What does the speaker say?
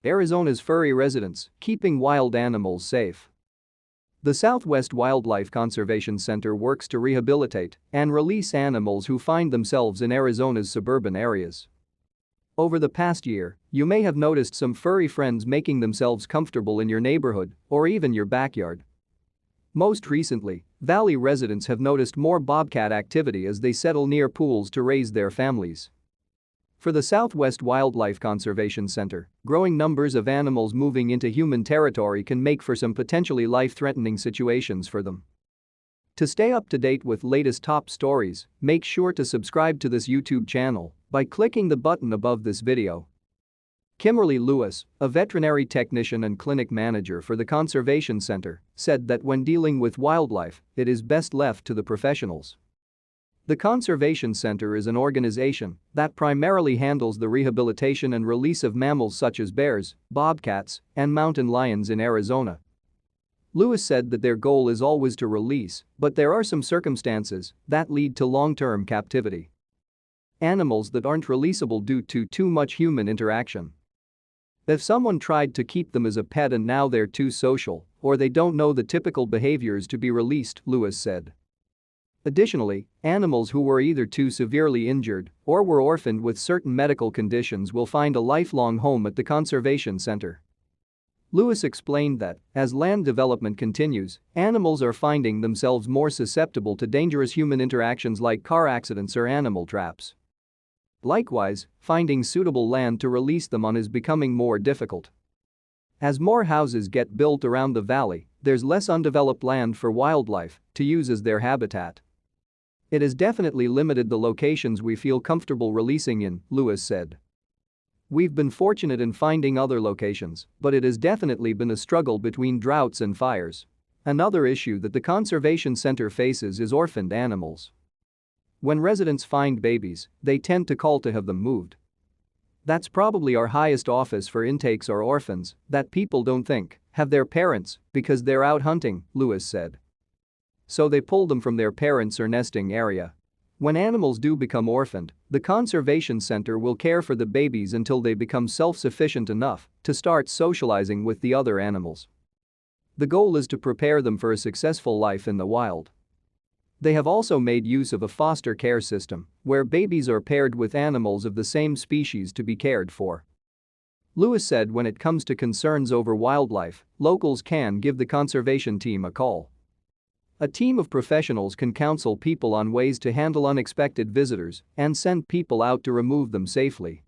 Arizona's furry residents, keeping wild animals safe. The Southwest Wildlife Conservation Center works to rehabilitate and release animals who find themselves in Arizona's suburban areas. Over the past year, you may have noticed some furry friends making themselves comfortable in your neighborhood or even your backyard. Most recently, Valley residents have noticed more bobcat activity as they settle near pools to raise their families. For the Southwest Wildlife Conservation Center, growing numbers of animals moving into human territory can make for some potentially life-threatening situations for them. To stay up to date with latest top stories, make sure to subscribe to this YouTube channel by clicking the button above this video. Khymberly Lewus, a veterinary technician and clinic manager for the Conservation Center, said that when dealing with wildlife, it is best left to the professionals. The Conservation Center is an organization that primarily handles the rehabilitation and release of mammals such as bears, bobcats, and mountain lions in Arizona. Lewis said that their goal is always to release, but there are some circumstances that lead to long-term captivity. Animals that aren't releasable due to too much human interaction. If someone tried to keep them as a pet and now they're too social, or they don't know the typical behaviors to be released, Lewis said. Additionally, animals who were either too severely injured or were orphaned with certain medical conditions will find a lifelong home at the Conservation Center. Lewis explained that, as land development continues, animals are finding themselves more susceptible to dangerous human interactions like car accidents or animal traps. Likewise, finding suitable land to release them on is becoming more difficult. As more houses get built around the valley, there's less undeveloped land for wildlife to use as their habitat. It has definitely limited the locations we feel comfortable releasing in, Lewis said. We've been fortunate in finding other locations, but it has definitely been a struggle between droughts and fires. Another issue that the Conservation Center faces is orphaned animals. When residents find babies, they tend to call to have them moved. That's probably our highest office for intakes or orphans that people don't think have their parents because they're out hunting, Lewis said. So they pull them from their parents or nesting area. When animals do become orphaned, the Conservation Center will care for the babies until they become self-sufficient enough to start socializing with the other animals. The goal is to prepare them for a successful life in the wild. They have also made use of a foster care system where babies are paired with animals of the same species to be cared for. Lewis said when it comes to concerns over wildlife, locals can give the conservation team a call. A team of professionals can counsel people on ways to handle unexpected visitors and send people out to remove them safely.